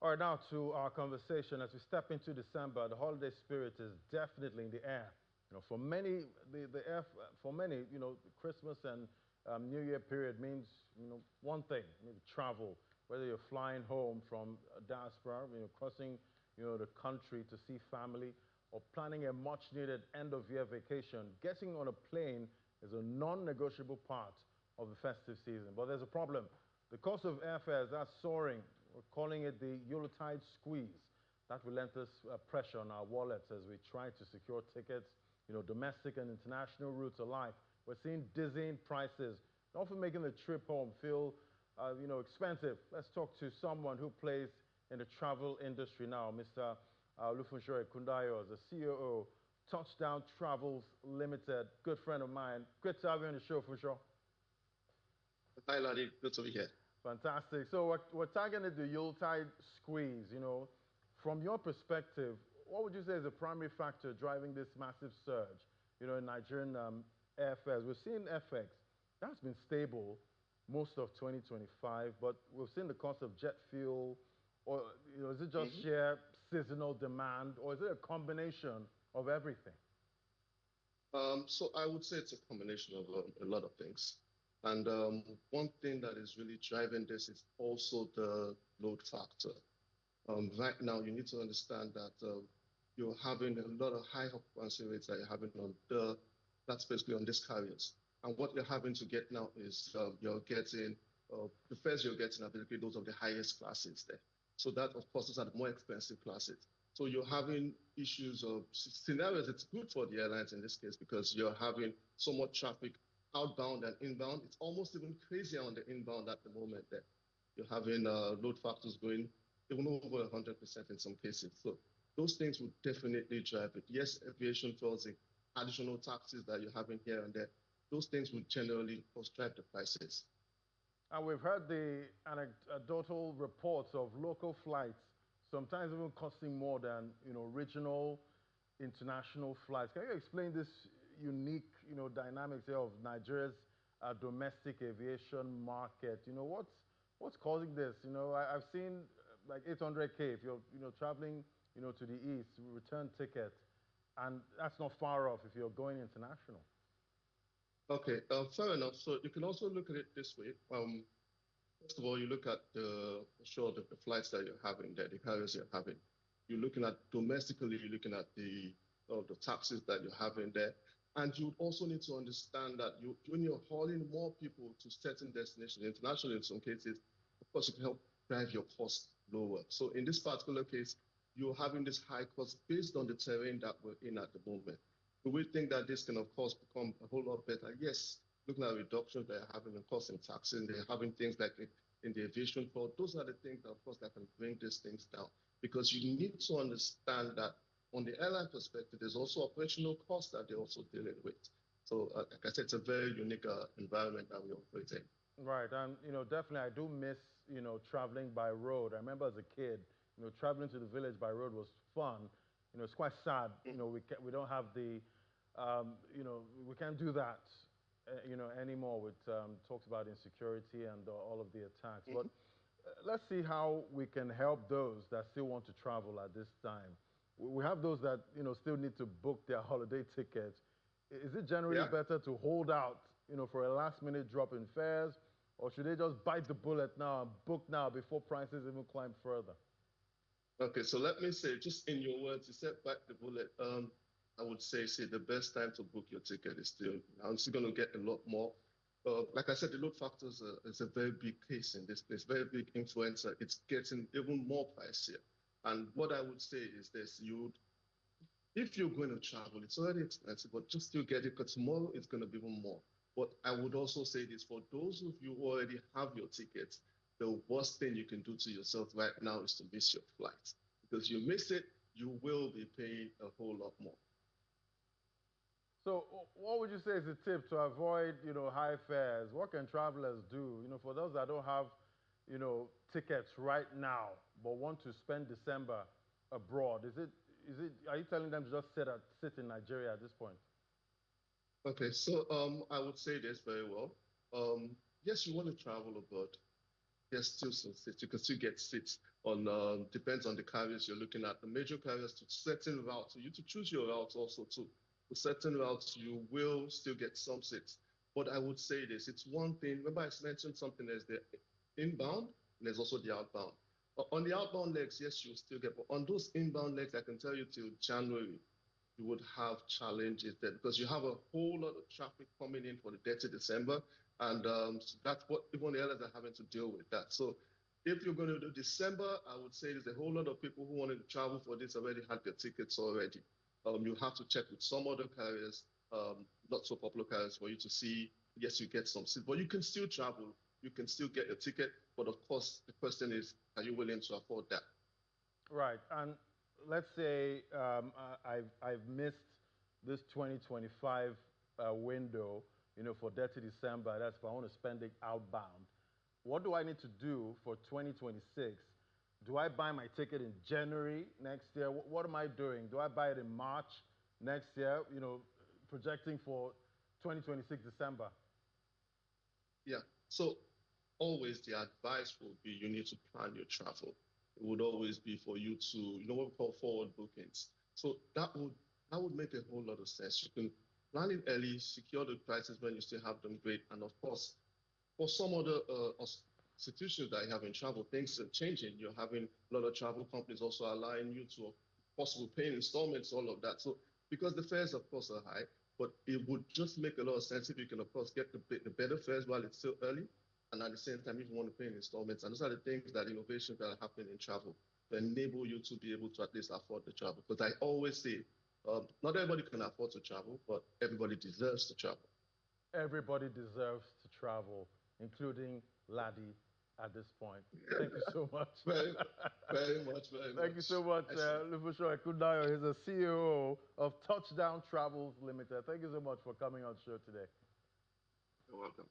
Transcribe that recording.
All right, now to our conversation. As we step into December, the holiday spirit is definitely in the air. For many, for many, the Christmas and New Year period means, one thing, maybe travel. Whether you're flying home from a diaspora, crossing, the country to see family, or planning a much-needed end-of-year vacation, getting on a plane is a non-negotiable part of the festive season. But there's a problem. The cost of airfares, that's soaring. We're calling it the Yuletide squeeze. That relentless pressure on our wallets as we try to secure tickets, domestic and international routes alike. We're seeing dizzying prices, often making the trip home feel, expensive. Let's talk to someone who plays in the travel industry now, Mr. Olufunso Ekundayo, as the COO, Touchdown Travels Limited, good friend of mine. Great to have you on the show, for sure. Hi, Ladi. Good to be here. Fantastic. So we're targeting the Yuletide squeeze. From your perspective, what would you say is the primary factor driving this massive surge, in Nigerian airfares? We've seen FX, that's been stable most of 2025, but we've seen the cost of jet fuel, or is it just sheer seasonal demand, or is it a combination of everything? So I would say it's a combination of a lot of things. And one thing that is really driving this is also the load factor. Right now, you need to understand that you're having a lot of high occupancy rates that you're having that's basically on these carriers. And what you're having to get now is you're getting, the fares you're getting are basically those of the highest classes there. So that, of course, those are the more expensive classes. So you're having issues of scenarios. It's good for the airlines in this case because you're having so much traffic outbound and inbound. It's almost even crazier on the inbound at the moment that you're having load factors going even over 100% in some cases. So those things would definitely drive it. Yes, aviation fuels, the additional taxes that you're having here and there, those things would generally drive the prices. And we've heard the anecdotal reports of local flights sometimes even costing more than regional international flights. Can you explain this unique dynamics here of Nigeria's domestic aviation market? What's causing this? I've seen like 800K if you're traveling to the east, return ticket, and that's not far off if you're going international. Okay, fair enough. So you can also look at it this way. First of all, you look at the flights that you're having there, the carriers you're having. You're looking at domestically, you're looking at the taxes that you're having there. And you also need to understand that when you're hauling more people to certain destinations, internationally in some cases, of course, you can help drive your costs lower. So in this particular case, you're having this high cost based on the terrain that we're in at the moment. Do we think that this can, of course, become a whole lot better? Yes, looking at reductions they're having in cost in taxing, they're having things like in the aviation port. Those are the things that, of course, that can bring these things down. Because you need to understand that on the airline perspective, there's also operational costs that they're also dealing with. So, like I said, it's a very unique environment that we operate in. Right, and definitely I do miss traveling by road. I remember as a kid, traveling to the village by road was fun. It's quite sad. We don't have the, we can't do that, anymore with talks about insecurity and all of the attacks. But let's see how we can help those that still want to travel at this time. We have those that still need to book their holiday tickets. Is it generally better to hold out, for a last-minute drop in fares, or should they just bite the bullet now and book now before prices even climb further? Okay, so let me say, just in your words, you said bite the bullet. I would say the best time to book your ticket is still now. It's going to get a lot more. Like I said, the load factors is a very big case in this place, very big influencer. It's getting even more pricier. And what I would say is this: if you're going to travel, it's already expensive, but just still get it because tomorrow it's going to be even more. But I would also say this for those of you who already have your tickets, the worst thing you can do to yourself right now is to miss your flight. Because you miss it, you will be paying a whole lot more. So what would you say is the tip to avoid, high fares? What can travelers do? For those that don't have, tickets right now, but want to spend December abroad, are you telling them to just sit in Nigeria at this point? Okay, so I would say this very well. Yes, you want to travel abroad. there's still some seats. You can still get seats on, depends on the carriers you're looking at. The major carriers to certain routes, so you to choose your routes also too. For certain routes, you will still get some seats. But I would say this, it's one thing, remember I mentioned something, there's the inbound, and there's also the outbound. On the outbound legs, yes, you'll still get, but on those inbound legs, I can tell you till January, you would have challenges there because you have a whole lot of traffic coming in for the dirty December. And so that's what even the others are having to deal with that. So if you're going to do December, I would say there's a whole lot of people who wanted to travel for this already had their tickets already. You have to check with some other carriers, not so popular carriers, for you to see, yes, you get some seats, but you can still travel. You can still get a ticket. But of course, the question is, are you willing to afford that? Right. And let's say I've missed this 2025 window, for Dirty December. That's if I want to spend it outbound. What do I need to do for 2026? Do I buy my ticket in January next year? What am I doing? Do I buy it in March next year? Projecting for 2026 December. Yeah. So always the advice will be you need to plan your travel. It would always be for you to, what we call forward bookings. So that would make a whole lot of sense. You can plan it early, secure the prices when you still have them great, and of course, for some other institutions that you have in travel, things are changing. You're having a lot of travel companies also allowing you to possible paying installments, all of that. So because the fares, of course, are high, but it would just make a lot of sense if you can, of course, get the better fares while it's still early, and at the same time, if you want to pay in installments. And those are the things that innovations that are happening in travel to enable you to be able to at least afford the travel. Because I always say, not everybody can afford to travel, but everybody deserves to travel. Everybody deserves to travel, including Laddie at this point. Thank you so much. Very, very much, very Thank you much. so much, I see. Olufunso Ekundayo. He's the CEO of Touchdown Travels Limited. Thank you so much for coming on the show today. You're welcome.